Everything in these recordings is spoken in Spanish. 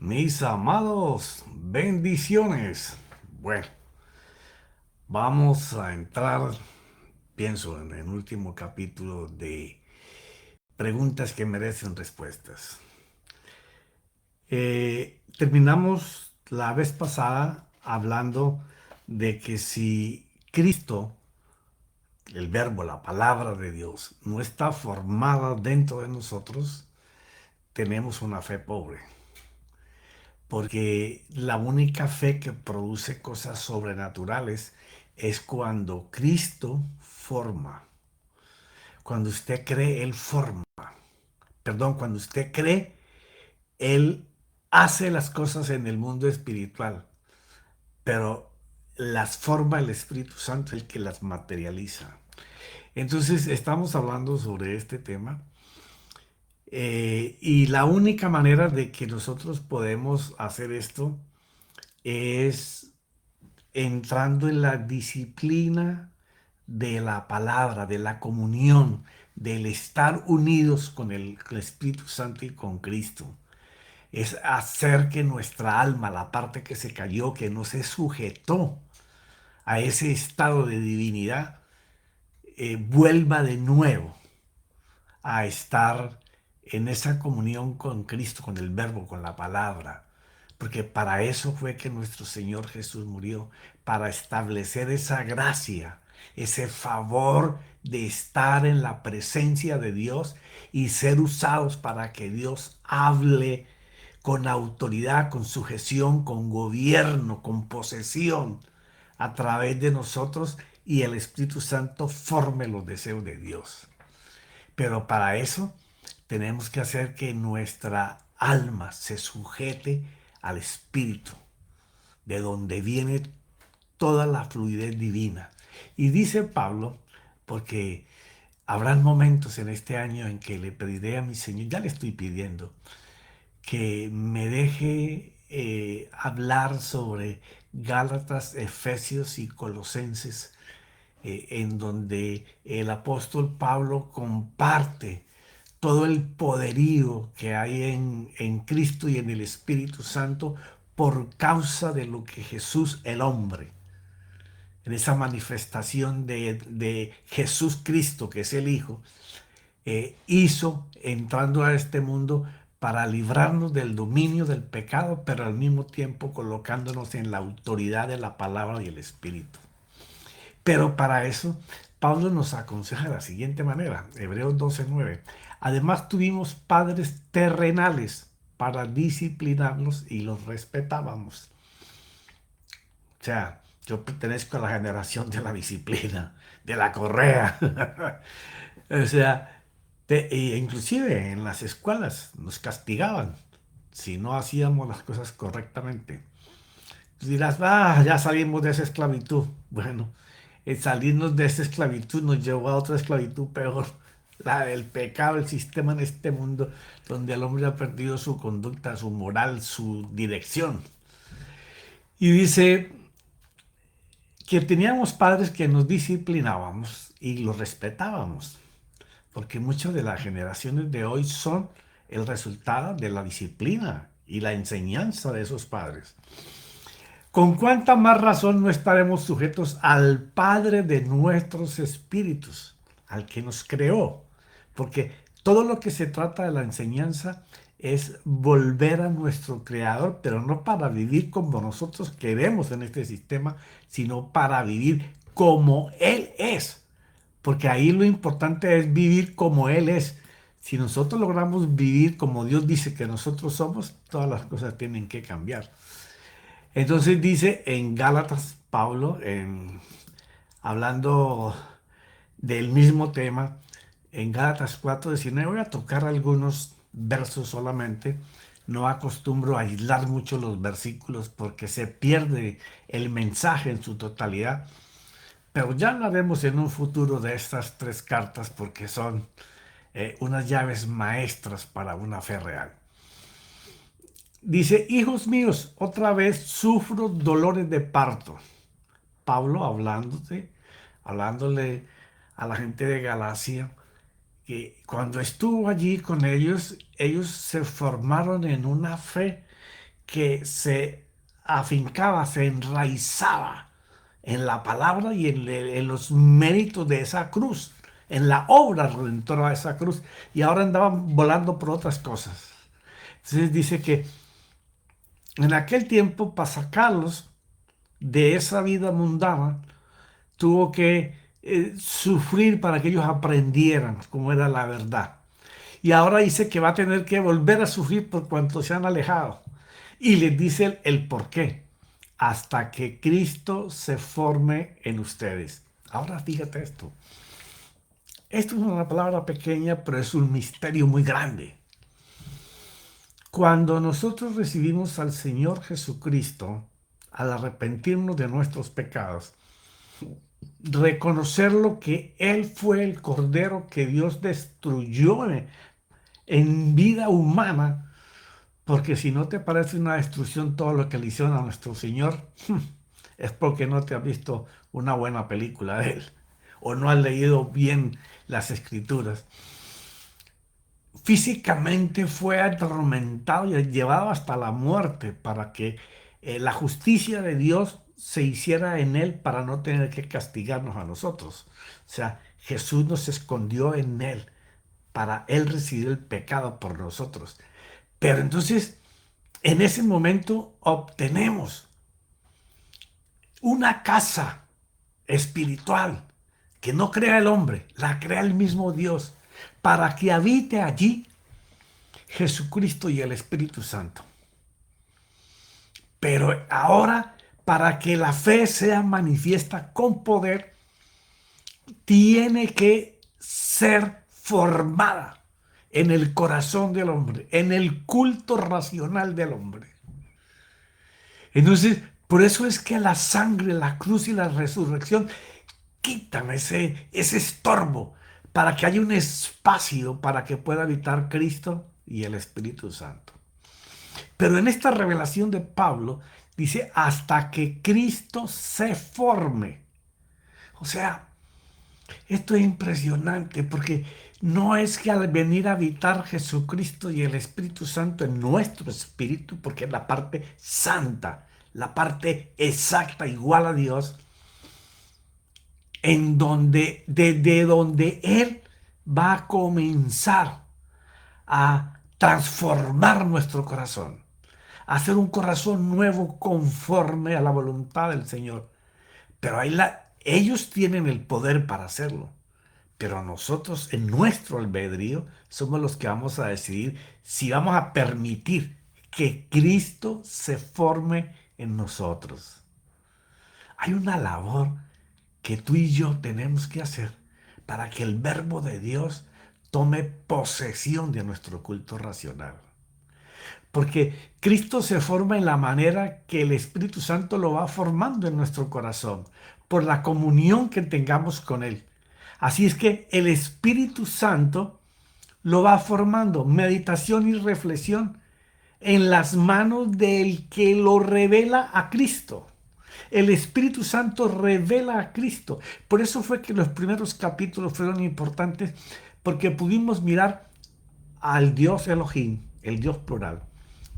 Mis amados, bendiciones. Bueno, vamos a entrar, pienso, en el último capítulo de preguntas que merecen respuestas. Terminamos la vez pasada hablando de que si Cristo, el verbo, la palabra de Dios, no está formada dentro de nosotros, tenemos una fe pobre. Porque la única fe que produce cosas sobrenaturales es cuando Cristo forma. Cuando usted cree, Él forma. Perdón, cuando usted cree, Él hace las cosas en el mundo espiritual, pero las forma el Espíritu Santo, el que las materializa. Entonces, estamos hablando sobre este tema. Y la única manera de que nosotros podemos hacer esto es entrando en la disciplina de la palabra, de la comunión, del estar unidos con el Espíritu Santo y con Cristo. Es hacer que nuestra alma, la parte que se cayó, que no se sujetó a ese estado de divinidad, vuelva de nuevo a estar en esa comunión con Cristo, con el Verbo, con la palabra. Porque para eso fue que nuestro Señor Jesús murió, para establecer esa gracia, ese favor de estar en la presencia de Dios y ser usados para que Dios hable con autoridad, con sujeción, con gobierno, con posesión a través de nosotros y el Espíritu Santo forme los deseos de Dios. Pero para eso tenemos que hacer que nuestra alma se sujete al Espíritu, de donde viene toda la fluidez divina. Y dice Pablo, porque habrán momentos en este año en que le pediré a mi Señor, ya le estoy pidiendo, que me deje hablar sobre Gálatas, Efesios y Colosenses, en donde el apóstol Pablo comparte todo el poderío que hay en Cristo y en el Espíritu Santo por causa de lo que Jesús, el hombre, en esa manifestación de Jesús Cristo, que es el Hijo, hizo entrando a este mundo para librarnos del dominio del pecado, pero al mismo tiempo colocándonos en la autoridad de la palabra y el Espíritu. Pero para eso, Pablo nos aconseja de la siguiente manera, Hebreos 12:9. Además tuvimos padres terrenales para disciplinarnos y los respetábamos. O sea, yo pertenezco a la generación de la disciplina, de la correa. O sea, inclusive en las escuelas nos castigaban si no hacíamos las cosas correctamente. Tú dirás, ya salimos de esa esclavitud. Bueno, el salirnos de esa esclavitud nos llevó a otra esclavitud peor, la del pecado, el sistema en este mundo donde el hombre ha perdido su conducta, su moral, su dirección. Y dice que teníamos padres que nos disciplinábamos y los respetábamos, porque muchas de las generaciones de hoy son el resultado de la disciplina y la enseñanza de esos padres. ¿Con cuánta más razón no estaremos sujetos al Padre de nuestros espíritus, al que nos creó? Porque todo lo que se trata de la enseñanza es volver a nuestro Creador, pero no para vivir como nosotros queremos en este sistema, sino para vivir como Él es. Porque ahí lo importante es vivir como Él es. Si nosotros logramos vivir como Dios dice que nosotros somos, todas las cosas tienen que cambiar. Entonces dice en Gálatas, Pablo, hablando del mismo tema, en Gálatas 4:19, voy a tocar algunos versos solamente. No acostumbro a aislar mucho los versículos porque se pierde el mensaje en su totalidad, pero ya hablaremos en un futuro de estas tres cartas porque son unas llaves maestras para una fe real. Dice, hijos míos, otra vez sufro dolores de parto. Pablo hablándole a la gente de Galacia, que cuando estuvo allí con ellos, ellos se formaron en una fe que se afincaba, se enraizaba en la palabra y en los méritos de esa cruz, en la obra redentora de esa cruz, y ahora andaban volando por otras cosas. Entonces dice que en aquel tiempo, para sacarlos de esa vida mundana, tuvo que sufrir para que ellos aprendieran cómo era la verdad. Y ahora dice que va a tener que volver a sufrir por cuanto se han alejado. Y les dice el por qué. Hasta que Cristo se forme en ustedes. Ahora fíjate esto. Esto es una palabra pequeña, pero es un misterio muy grande. Cuando nosotros recibimos al Señor Jesucristo, al arrepentirnos de nuestros pecados, reconocerlo que Él fue el Cordero que Dios destruyó en vida humana, porque si no te parece una destrucción todo lo que le hicieron a nuestro Señor, es porque no te has visto una buena película de Él o no has leído bien las Escrituras. Físicamente fue atormentado y llevado hasta la muerte para que la justicia de Dios se hiciera en Él para no tener que castigarnos a nosotros. O sea, Jesús nos escondió en Él para Él recibir el pecado por nosotros. Pero entonces, en ese momento obtenemos una casa espiritual que no crea el hombre, la crea el mismo Dios, para que habite allí Jesucristo y el Espíritu Santo. Pero ahora, para que la fe sea manifiesta con poder, tiene que ser formada en el corazón del hombre, en el culto racional del hombre. Entonces, por eso es que la sangre, la cruz y la resurrección quitan ese estorbo para que haya un espacio para que pueda habitar Cristo y el Espíritu Santo. Pero en esta revelación de Pablo dice hasta que Cristo se forme. O sea, esto es impresionante porque no es que al venir a habitar Jesucristo y el Espíritu Santo en nuestro espíritu, porque es la parte santa, la parte exacta, igual a Dios, en donde, desde donde Él va a comenzar a transformar nuestro corazón, a hacer un corazón nuevo conforme a la voluntad del Señor. Pero ellos tienen el poder para hacerlo. Pero nosotros, en nuestro albedrío, somos los que vamos a decidir si vamos a permitir que Cristo se forme en nosotros. Hay una labor que tú y yo tenemos que hacer para que el verbo de Dios tome posesión de nuestro culto racional. Porque Cristo se forma en la manera que el Espíritu Santo lo va formando en nuestro corazón, por la comunión que tengamos con Él. Así es que el Espíritu Santo lo va formando, meditación y reflexión en las manos del que lo revela a Cristo. El Espíritu Santo revela a Cristo. Por eso fue que los primeros capítulos fueron importantes, porque pudimos mirar al Dios Elohim, el Dios plural,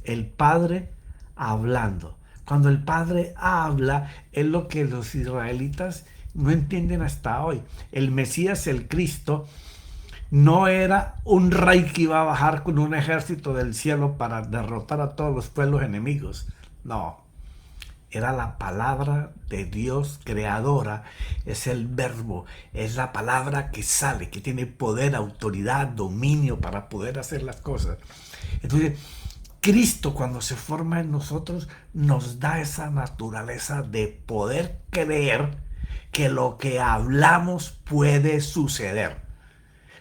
el Padre hablando. Cuando el Padre habla, es lo que los israelitas no entienden hasta hoy. El Mesías, el Cristo, no era un rey que iba a bajar con un ejército del cielo para derrotar a todos los pueblos enemigos. No, era la palabra de Dios creadora, es el verbo, es la palabra que sale, que tiene poder, autoridad, dominio para poder hacer las cosas. Entonces, Cristo cuando se forma en nosotros nos da esa naturaleza de poder creer que lo que hablamos puede suceder.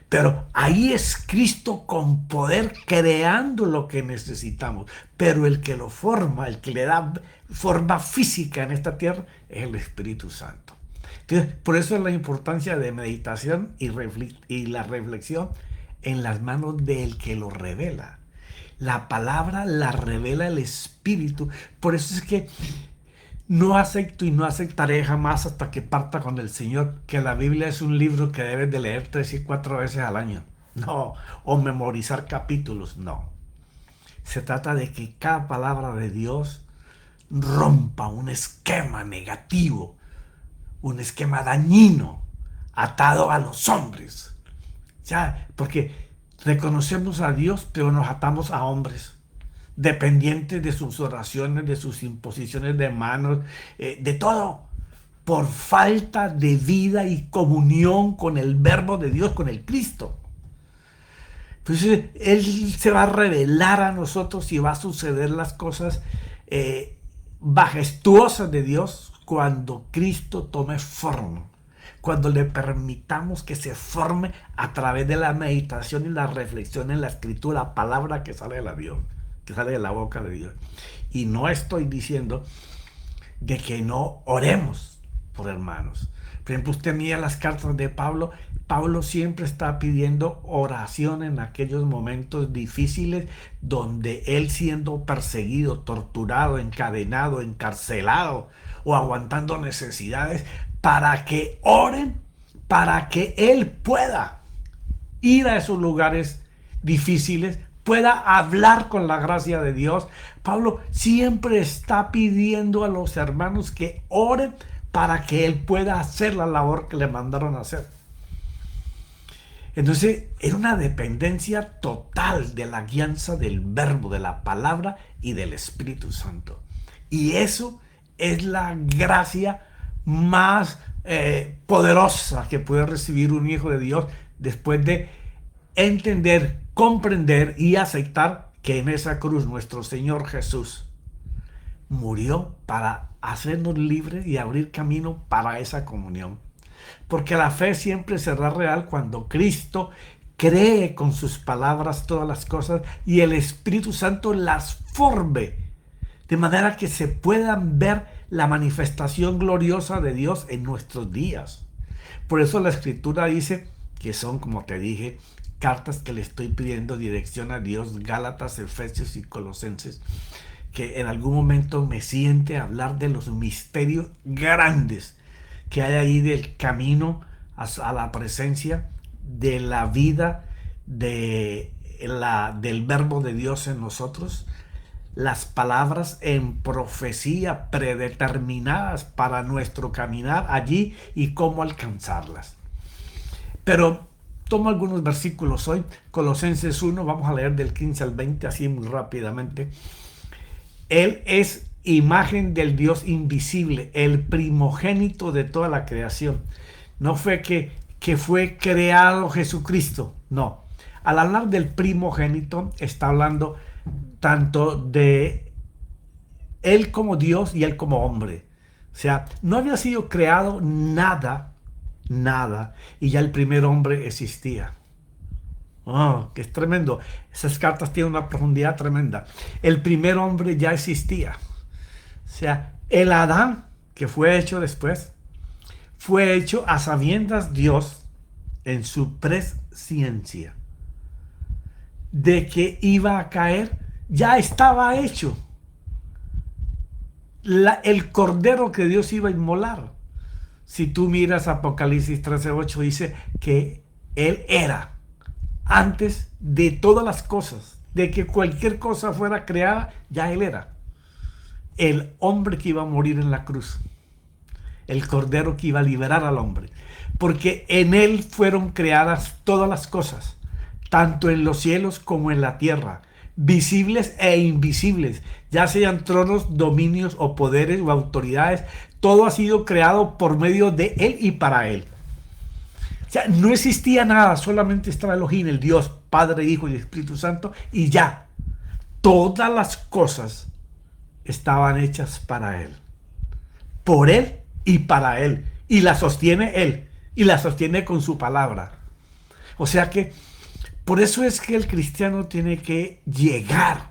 Pero ahí es Cristo con poder creando lo que necesitamos. Pero el que lo forma, el que le da forma física en esta tierra, es el Espíritu Santo. Entonces, por eso es la importancia de meditación y la reflexión en las manos del que lo revela. La palabra la revela el Espíritu. Por eso es que no acepto y no aceptaré jamás hasta que parta con el Señor que la Biblia es un libro que debes de leer 3 y 4 veces al año. No, o memorizar capítulos, no. Se trata de que cada palabra de Dios rompa un esquema negativo, un esquema dañino atado a los hombres. Ya, porque reconocemos a Dios, pero nos atamos a hombres, dependientes de sus oraciones, de sus imposiciones de manos, de todo, por falta de vida y comunión con el Verbo de Dios, con el Cristo. Entonces, Él se va a revelar a nosotros y va a suceder las cosas majestuosas de Dios cuando Cristo tome forma, cuando le permitamos que se forme a través de la meditación y la reflexión en la escritura, la palabra que sale de la Dios, que sale de la boca de Dios. Y no estoy diciendo de que no oremos por hermanos. Por ejemplo, usted mira las cartas de Pablo. Pablo siempre está pidiendo oración en aquellos momentos difíciles donde él, siendo perseguido, torturado, encadenado, encarcelado o aguantando necesidades, para que oren, para que él pueda ir a esos lugares difíciles, pueda hablar con la gracia de Dios. Pablo siempre está pidiendo a los hermanos que oren para que él pueda hacer la labor que le mandaron a hacer. Entonces era una dependencia total de la guianza del Verbo, de la palabra y del Espíritu Santo. Y eso es la gracia más poderosa que puede recibir un hijo de Dios después de entender, comprender y aceptar que en esa cruz nuestro Señor Jesús murió para hacernos libres y abrir camino para esa comunión. Porque la fe siempre será real cuando Cristo cree con sus palabras todas las cosas y el Espíritu Santo las forme de manera que se puedan ver la manifestación gloriosa de Dios en nuestros días. Por eso la Escritura dice que son, como te dije, cartas que le estoy pidiendo dirección a Dios, Gálatas, Efesios y Colosenses, que en algún momento me siente a hablar de los misterios grandes que hay ahí del camino a la presencia de la vida del Verbo de Dios en nosotros, las palabras en profecía predeterminadas para nuestro caminar allí y cómo alcanzarlas. Pero tomo algunos versículos hoy. Colosenses 1, vamos a leer del 15 al 20, así muy rápidamente. Él es imagen del Dios invisible, el primogénito de toda la creación. No fue que fue creado Jesucristo, no. Al hablar del primogénito, está hablando tanto de él como Dios y él como hombre. O sea, no había sido creado nada, y ya el primer hombre existía. Oh, que es tremendo. Esas cartas tienen una profundidad tremenda. El primer hombre ya existía. O sea, el Adán que fue hecho después, fue hecho a sabiendas Dios en su presciencia de que iba a caer, ya estaba hecho. El cordero que Dios iba a inmolar. Si tú miras Apocalipsis 13:8, dice que Él era antes de todas las cosas, de que cualquier cosa fuera creada, ya Él era el hombre que iba a morir en la cruz, el cordero que iba a liberar al hombre, porque en Él fueron creadas todas las cosas, tanto en los cielos como en la tierra, visibles e invisibles, ya sean tronos, dominios o poderes o autoridades. Todo ha sido creado por medio de Él y para Él. O sea, no existía nada, solamente estaba Elohim, el Dios, Padre, Hijo y Espíritu Santo, y ya. Todas las cosas estaban hechas para Él, por Él y para Él, y la sostiene Él, y la sostiene con su palabra. O sea que, por eso es que el cristiano tiene que llegar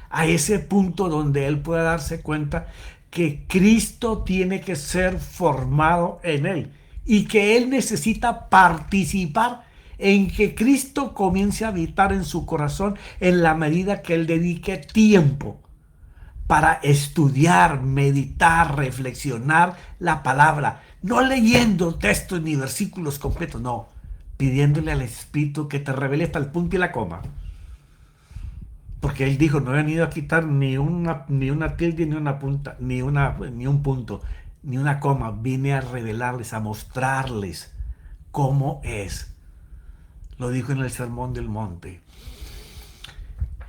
a ese punto donde él pueda darse cuenta que Cristo tiene que ser formado en él y que él necesita participar en que Cristo comience a habitar en su corazón en la medida que él dedique tiempo para estudiar, meditar, reflexionar la palabra, no leyendo textos ni versículos completos, no, pidiéndole al Espíritu que te revele hasta el punto y la coma. Porque él dijo, no he venido a quitar ni una tilde, ni una punta, ni un punto, ni una coma. Vine a revelarles, a mostrarles cómo es. Lo dijo en el Sermón del Monte.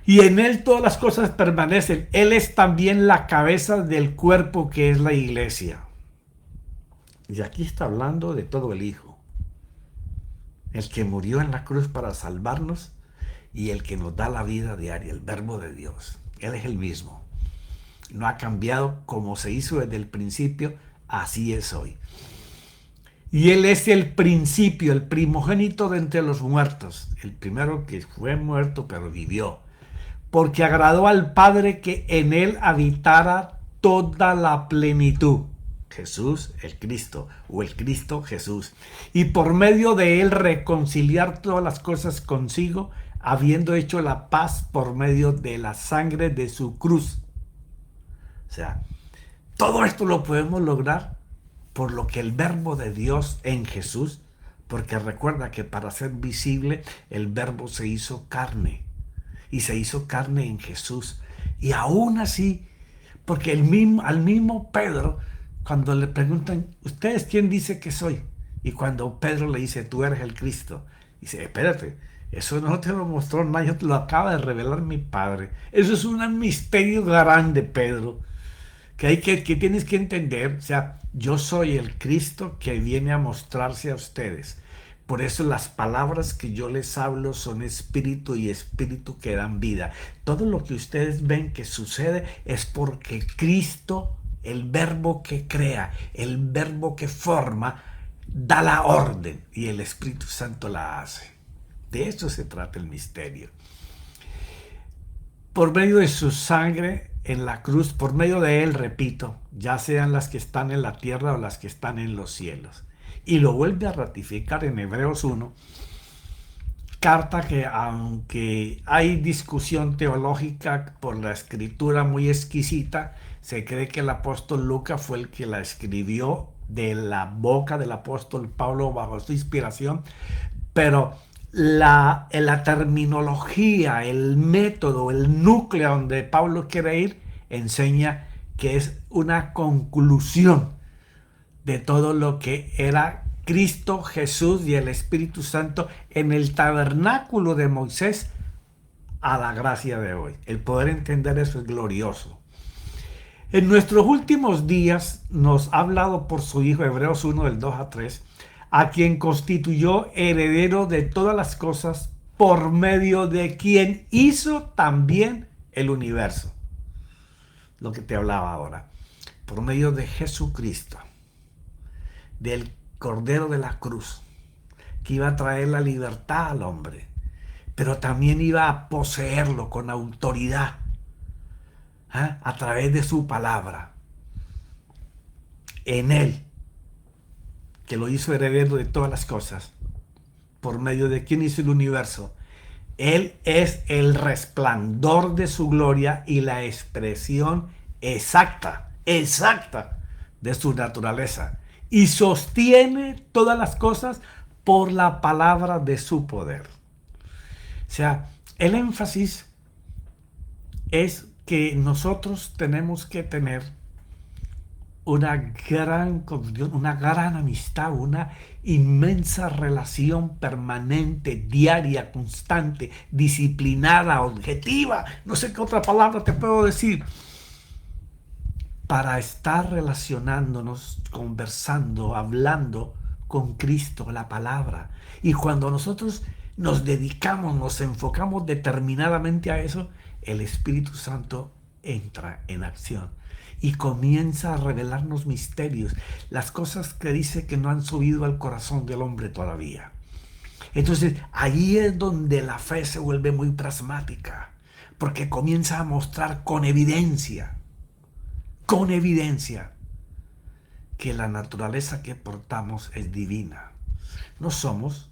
Y en él todas las cosas permanecen. Él es también la cabeza del cuerpo que es la iglesia. Y aquí está hablando de todo el Hijo. El que murió en la cruz para salvarnos y el que nos da la vida diaria, el Verbo de Dios. Él es el mismo. No ha cambiado, como se hizo desde el principio, así es hoy. Y Él es el principio, el primogénito de entre los muertos, el primero que fue muerto pero vivió, porque agradó al Padre que en Él habitara toda la plenitud. Jesús el Cristo, o el Cristo Jesús, y por medio de Él reconciliar todas las cosas consigo, habiendo hecho la paz por medio de la sangre de su cruz. O sea, todo esto lo podemos lograr por lo que el Verbo de Dios en Jesús, porque recuerda que para ser visible el Verbo se hizo carne y se hizo carne en Jesús. Y aún así, porque al mismo Pedro, cuando le preguntan, ¿ustedes quién dice que soy? Y cuando Pedro le dice, tú eres el Cristo, dice, espérate, eso no te lo mostró nadie, te lo acaba de revelar mi Padre. Eso es un misterio grande, Pedro, que tienes que entender. O sea, yo soy el Cristo que viene a mostrarse a ustedes. Por eso las palabras que yo les hablo son espíritu y espíritu que dan vida. Todo lo que ustedes ven que sucede es porque Cristo, el Verbo que crea, el Verbo que forma, da la orden y el Espíritu Santo la hace. De eso se trata el misterio. Por medio de su sangre en la cruz, por medio de Él, repito, ya sean las que están en la tierra o las que están en los cielos. Y lo vuelve a ratificar en Hebreos 1, carta que, aunque hay discusión teológica por la escritura muy exquisita, se cree que el apóstol Lucas fue el que la escribió de la boca del apóstol Pablo bajo su inspiración, pero la terminología, el método, el núcleo donde Pablo quiere ir, enseña que es una conclusión de todo lo que era Cristo Jesús y el Espíritu Santo en el tabernáculo de Moisés a la gracia de hoy. El poder entender eso es glorioso. En nuestros últimos días nos ha hablado por su Hijo, Hebreos 1, del 2 a 3, a quien constituyó heredero de todas las cosas, por medio de quien hizo también el universo. Lo que te hablaba ahora. Por medio de Jesucristo, del Cordero de la Cruz, que iba a traer la libertad al hombre, pero también iba a poseerlo con autoridad, a través de su palabra. En Él, que lo hizo heredero de todas las cosas, por medio de quien hizo el universo. Él es el resplandor de su gloria y la expresión exacta de su naturaleza. Y sostiene todas las cosas por la palabra de su poder. O sea, el énfasis es que nosotros tenemos que tener una gran comunión, una gran amistad, una inmensa relación permanente, diaria, constante, disciplinada, objetiva, no sé qué otra palabra te puedo decir, para estar relacionándonos, conversando, hablando con Cristo, la palabra. Y cuando nosotros nos dedicamos, nos enfocamos determinadamente a eso, el Espíritu Santo entra en acción y comienza a revelarnos misterios, las cosas que dice que no han subido al corazón del hombre todavía. Entonces, ahí es donde la fe se vuelve muy pragmática, porque comienza a mostrar con evidencia, que la naturaleza que portamos es divina. No somos,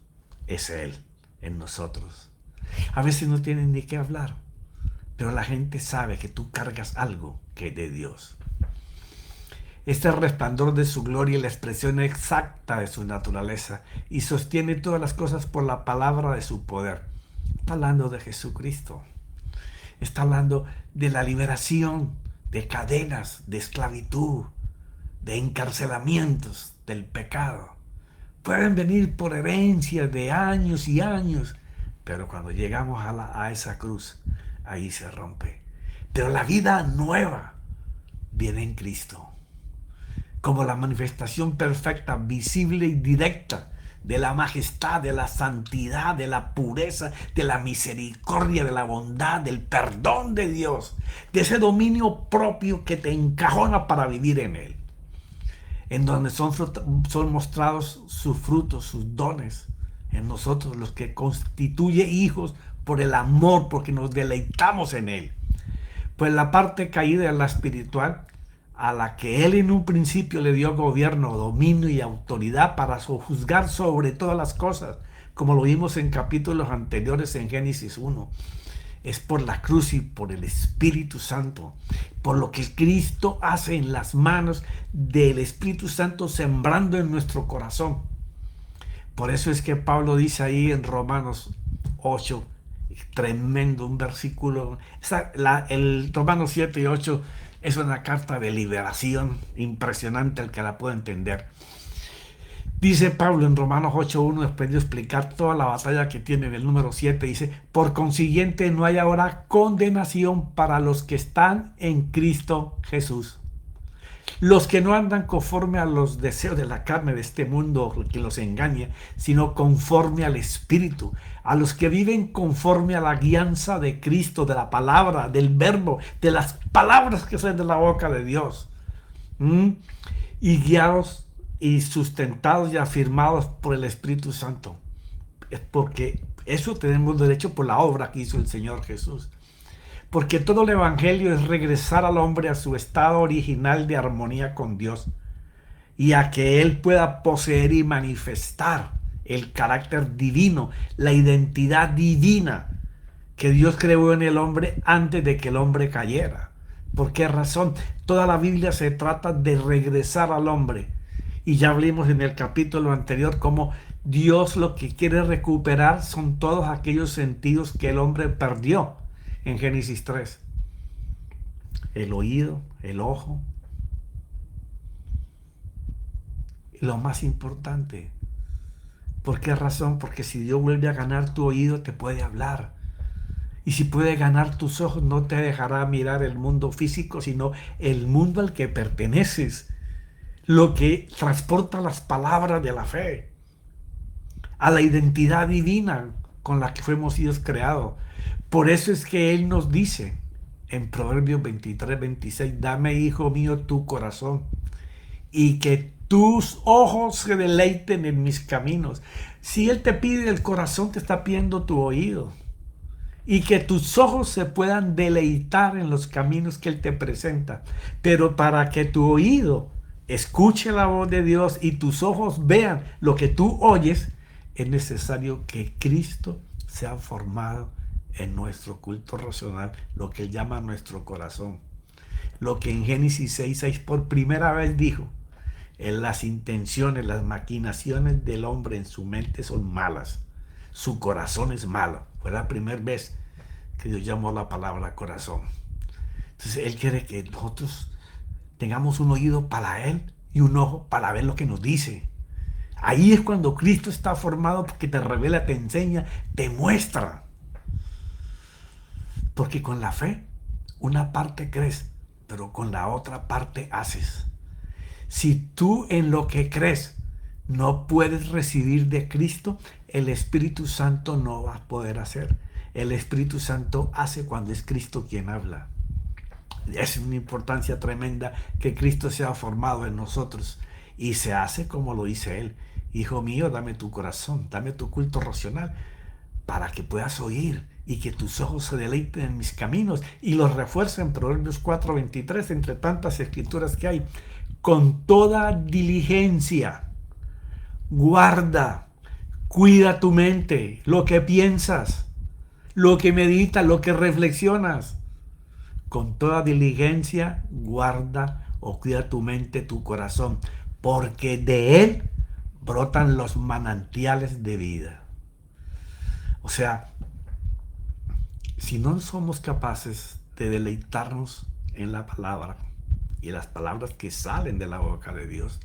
es Él en nosotros. A veces no tienen ni qué hablar, pero la gente sabe que tú cargas algo que es de Dios. Este resplandor de su gloria y la expresión exacta de su naturaleza, y sostiene todas las cosas por la palabra de su poder. Está hablando de Jesucristo. Está hablando de la liberación de cadenas, de esclavitud, de encarcelamientos del pecado. Pueden venir por herencias de años y años, pero cuando llegamos a esa cruz, ahí se rompe. Pero la vida nueva viene en Cristo, como la manifestación perfecta, visible y directa de la majestad, de la santidad, de la pureza, de la misericordia, de la bondad, del perdón de Dios, de ese dominio propio que te encajona para vivir en Él, en donde son mostrados sus frutos, sus dones en nosotros, los que constituye hijos por el amor, porque nos deleitamos en Él. Pues la parte caída de la espiritual, a la que Él en un principio le dio gobierno, dominio y autoridad para juzgar sobre todas las cosas, como lo vimos en capítulos anteriores en Génesis 1. Es por la cruz y por el Espíritu Santo, por lo que Cristo hace en las manos del Espíritu Santo sembrando en nuestro corazón. Por eso es que Pablo dice ahí en Romanos 8, tremendo, un versículo, el Romanos 7 y 8 es una carta de liberación impresionante al que la pueda entender. Dice Pablo en Romanos 8.1, después de explicar toda la batalla que tiene en el número 7, dice, por consiguiente no hay ahora condenación para los que están en Cristo Jesús. Los que no andan conforme a los deseos de la carne de este mundo que los engaña, sino conforme al Espíritu. A los que viven conforme a la guianza de Cristo, de la palabra, del verbo, de las palabras que salen de la boca de Dios. Y guiados y sustentados y afirmados por el Espíritu Santo. Es porque eso tenemos derecho por la obra que hizo el Señor Jesús. Porque todo el Evangelio es regresar al hombre a su estado original de armonía con Dios y a que Él pueda poseer y manifestar el carácter divino, la identidad divina que Dios creó en el hombre antes de que el hombre cayera. ¿Por qué razón? Toda la Biblia se trata de regresar al hombre. Y ya hablamos en el capítulo anterior cómo Dios lo que quiere recuperar son todos aquellos sentidos que el hombre perdió en Génesis 3. El oído, el ojo. Y lo más importante, ¿por qué razón? Porque si Dios vuelve a ganar tu oído, te puede hablar. Y si puede ganar tus ojos, no te dejará mirar el mundo físico, sino el mundo al que perteneces. Lo que transporta las palabras de la fe a la identidad divina con la que fuimos sido creados. Por eso es que Él nos dice en Proverbios 23-26, dame, hijo mío, tu corazón y que tus ojos se deleiten en mis caminos. Si Él te pide el corazón, te está pidiendo tu oído. Y que tus ojos se puedan deleitar en los caminos que Él te presenta. Pero para que tu oído escuche la voz de Dios y tus ojos vean lo que tú oyes, es necesario que Cristo sea formado en nuestro culto racional, lo que Él llama nuestro corazón. Lo que en Génesis 6:6 por primera vez dijo, en las intenciones, las maquinaciones del hombre en su mente son malas. Su corazón es malo. Fue la primera vez que Dios llamó la palabra corazón. Entonces Él quiere que nosotros tengamos un oído para Él y un ojo para ver lo que nos dice. Ahí es cuando Cristo está formado, porque te revela, te enseña, te muestra. Porque con la fe, una parte crees, pero con la otra parte haces. Si tú en lo que crees no puedes recibir de Cristo, el Espíritu Santo no va a poder hacer. El Espíritu Santo hace cuando es Cristo quien habla. Es una importancia tremenda que Cristo sea formado en nosotros. Y se hace como lo dice Él. Hijo mío, dame tu corazón, dame tu culto racional para que puedas oír y que tus ojos se deleiten en mis caminos. Y los refuerza en Proverbios 4:23, entre tantas escrituras que hay. Con toda diligencia, guarda, cuida tu mente, lo que piensas, lo que meditas, lo que reflexionas. Con toda diligencia, guarda o cuida tu mente, tu corazón, porque de él brotan los manantiales de vida. O sea, Si no somos capaces de deleitarnos en la palabra y las palabras que salen de la boca de Dios,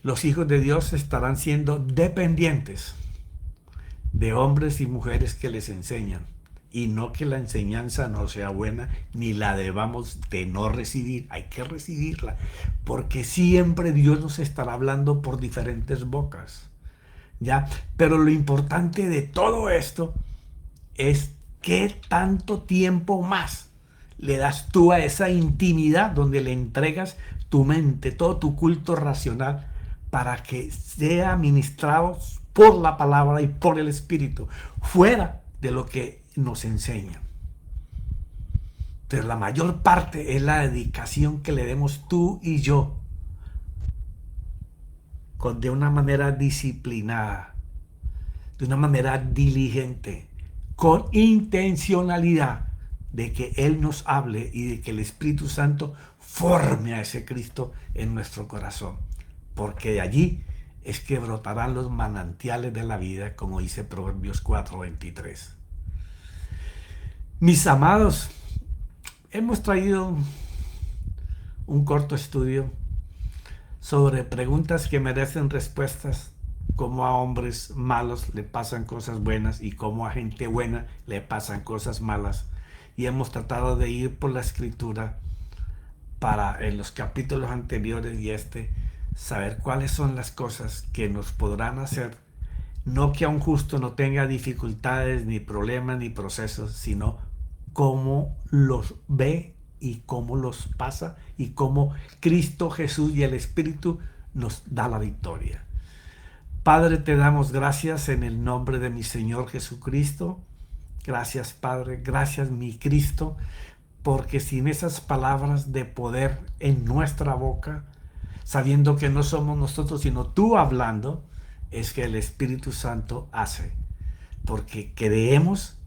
los hijos de Dios estarán siendo dependientes de hombres y mujeres que les enseñan. Y no que la enseñanza no sea buena, ni la debamos de no recibir. Hay que recibirla, porque siempre Dios nos estará hablando por diferentes bocas. ¿Ya? Pero lo importante de todo esto es qué tanto tiempo más le das tú a esa intimidad donde le entregas tu mente, todo tu culto racional para que sea ministrado por la palabra y por el Espíritu, fuera de lo que nos enseñan. Entonces la mayor parte es la dedicación que le demos tú y yo, de una manera disciplinada, de una manera diligente, con intencionalidad de que Él nos hable y de que el Espíritu Santo forme a ese Cristo en nuestro corazón. Porque de allí es que brotarán los manantiales de la vida, como dice Proverbios 4:23. Mis amados, hemos traído un corto estudio sobre preguntas que merecen respuestas, cómo a hombres malos le pasan cosas buenas y cómo a gente buena le pasan cosas malas. Y hemos tratado de ir por la escritura para en los capítulos anteriores y saber cuáles son las cosas que nos podrán hacer, no que a un justo no tenga dificultades, ni problemas, ni procesos, sino cómo los ve y cómo los pasa y cómo Cristo Jesús y el Espíritu nos da la victoria. Padre, te damos gracias en el nombre de mi Señor Jesucristo. Gracias, Padre, gracias, mi Cristo, porque sin esas palabras de poder en nuestra boca, sabiendo que no somos nosotros, sino tú hablando, es que el Espíritu Santo hace. Porque creemos,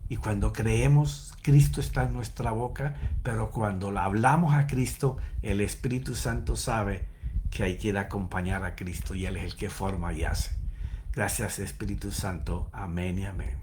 y cuando creemos, Cristo está en nuestra boca, pero cuando la hablamos a Cristo, el Espíritu Santo sabe que hay que ir a acompañar a Cristo y Él es el que forma y hace. Gracias, Espíritu Santo. Amén y amén.